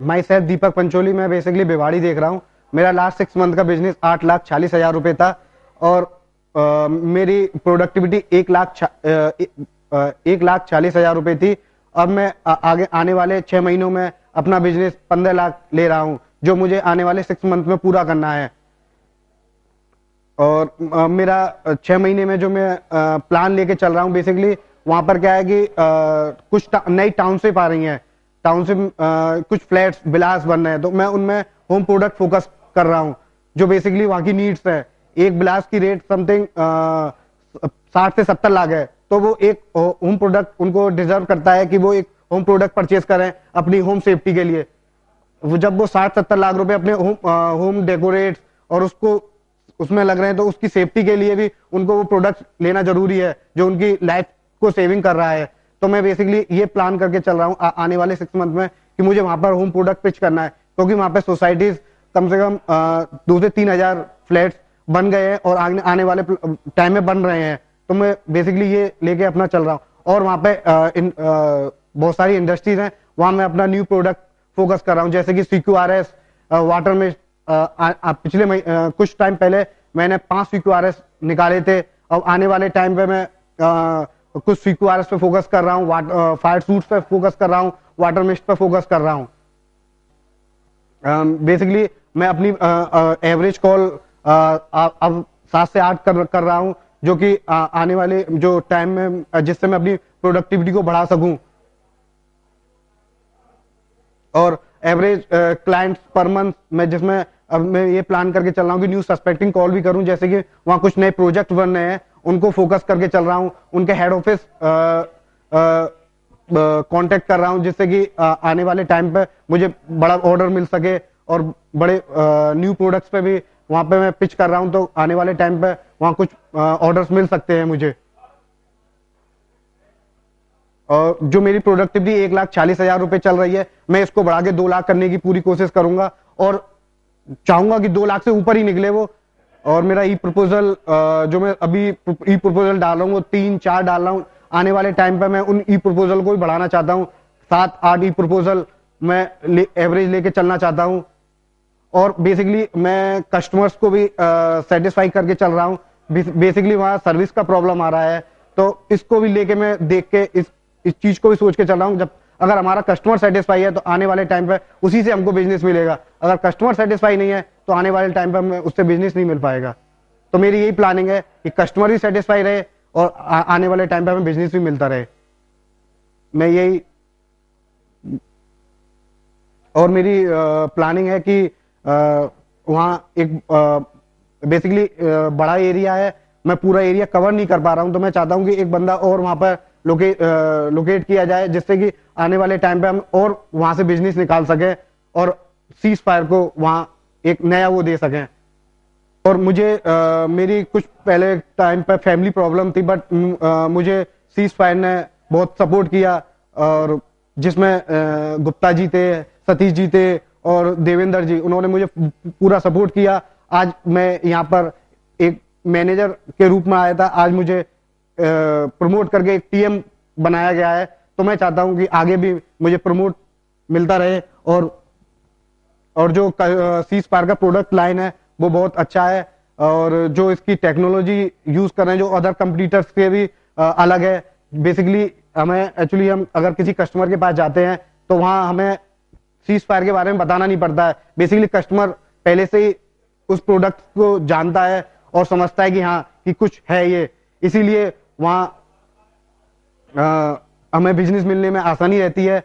My self दीपक पंचोली, मैं basically Bhiwadi देख रहा हूँ। मेरा लास्ट 6 मंथ का बिजनेस 8,40,000 रुपए था और मेरी प्रोडक्टिविटी 1,40,000 रुपए थी। अब मैं आगे आने वाले 6 महीनों में अपना बिजनेस 15 लाख ले रहा हूँ, जो मुझे आने वाले 6 मंथ में पूरा करना है। और मेरा 6 महीने में जो मैं प्लान लेके चल रहा हूँ, बेसिकली वहां पर क्या है कि कुछ नई टाउनशिप आ रही हैं, टाउनशिप कुछ फ्लैट्स विलास बन रहे हैं, तो मैं उनमें होम प्रोडक्ट फोकस कर रहा हूँ, जो बेसिकली वहां की नीड्स है। एक विलास की रेट समथिंग 60 से 70 लाख है, तो वो एक होम प्रोडक्ट उनको डिजर्व करता है कि वो एक होम प्रोडक्ट परचेज करें अपनी होम सेफ्टी के लिए। वो जब वो 60-70 लाख रुपए अपने होम डेकोरेट और उसको उसमें लग रहे हैं, तो उसकी सेफ्टी के लिए भी उनको वो प्रोडक्ट लेना जरूरी है, जो उनकी लाइफ को सेविंग कर रहा है। तो मैं बेसिकली ये प्लान करके चल रहा हूँ आने वाले 6 मंथ में कि मुझे वहां पर होम प्रोडक्ट पिच करना है, क्योंकि वहां पे सोसाइटीज कम से कम 2 से 3 हजार फ्लैट्स बन गए हैं और आने वाले टाइम में बन रहे हैं। तो मैं बेसिकली ये लेके अपना चल रहा हूँ। और वहां पे बहुत सारी इंडस्ट्रीज हैं, वहां मैं अपना न्यू प्रोडक्ट फोकस कर रहा हूँ, जैसे कि CQRS वाटर में पिछले कुछ टाइम पहले मैंने 5 CQRS निकाले थे। अब आने वाले टाइम पे मैं कुछ CQRS पे फोकस कर रहा हूँ, फायर सूट्स पे फोकस कर रहा हूँ, वाटर मिस्ट पे फोकस कर रहा हूँ। बेसिकली मैं अपनी एवरेज कॉल अब 7 से 8 कर रहा हूँ, जो कि आने वाले जो टाइम में जिससे मैं अपनी प्रोडक्टिविटी को बढ़ा सकूं। और एवरेज क्लाइंट्स पर मंथ में, जिसमें अब मैं ये प्लान करके चल रहा हूँ कि न्यू सस्पेक्टिंग कॉल भी करूं, जैसे कि वहां कुछ नए प्रोजेक्ट बन रहे हैं, उनको फोकस करके चल रहा हूं, उनके हेड ऑफिस कांटेक्ट कर रहा हूं, जिससे कि आने वाले टाइम पे मुझे बड़ा ऑर्डर मिल सके और बड़े न्यू प्रोडक्ट्स पे भी वहां पे मैं पिच कर रहा हूं, तो आने वाले टाइम पे वहां कुछ ऑर्डर्स मिल सकते हैं मुझे। और जो मेरी प्रोडक्टिविटी 1,40,000 रुपए चल रही है, मैं इसको बढ़ा के 2 लाख करने की पूरी कोशिश करूंगा और चाहूंगा कि 2 लाख से ऊपर ही निकले वो। और मेरा ई प्रपोजल जो मैं अभी ई प्रपोजल डाल रहा हूँ, वो 3-4 डाल रहा हूँ। आने वाले टाइम पे मैं उन ई प्रपोजल को भी बढ़ाना चाहता हूँ, 7-8 ई प्रपोजल मैं एवरेज लेके चलना चाहता हूँ। और बेसिकली मैं कस्टमर्स को भी सेटिस्फाई करके चल रहा हूँ। बेसिकली वहां सर्विस का प्रॉब्लम आ रहा है, तो इसको भी लेके मैं देख के इस चीज को भी सोच के चल रहा हूँ। जब अगर हमारा कस्टमर सेटिस्फाई है, तो आने वाले टाइम पे उसी से हमको बिजनेस मिलेगा। अगर कस्टमर सेटिस्फाई नहीं है, तो आने वाले टाइम पे हमें उससे बिजनेस नहीं मिल पाएगा। तो मेरी यही प्लानिंग है कि कस्टमर भी सेटिस्फाई रहे और आने वाले टाइम पे हमें बिजनेस भी मिलता रहे। मैं यही और मेरी प्लानिंग है कि वहाँ एक बेसिकली बड़ा एरिया है, मैं पूरा एरिया कवर नहीं कर पा रहा हूँ, तो मैं चाहता हूँ कि एक बंदा और वहां पर लोकेट किया जाए, जिससे कि आने वाले टाइम पे हम और वहां से बिजनेस निकाल सके और सीज फायर को वहां एक नया वो दे सकें। और मुझे मेरी कुछ पहले टाइम पे फैमिली प्रॉब्लम थी, बट मुझे सीज फायर ने बहुत सपोर्ट किया, और जिसमें गुप्ता जी थे, सतीश जी थे और देवेंद्र जी, उन्होंने मुझे पूरा सपोर्ट किया। आज मैं यहाँ पर एक मैनेजर के रूप में आया था, आज मुझे प्रमोट करके एक टीएम बनाया गया है। तो मैं चाहता हूं कि आगे भी मुझे प्रमोट मिलता रहे। और जो सीज फायर का प्रोडक्ट लाइन है वो बहुत अच्छा है, और जो इसकी टेक्नोलॉजी यूज कर रहे हैं जो अदर कंपटीटर्स के भी अलग है। बेसिकली हम अगर किसी कस्टमर के पास जाते हैं, तो वहां हमें सीज फायर के बारे में बताना नहीं पड़ता है। बेसिकली कस्टमर पहले से ही उस प्रोडक्ट को जानता है और समझता है कि हाँ कि कुछ है ये, इसीलिए वहां हमें बिजनेस मिलने में आसानी रहती है।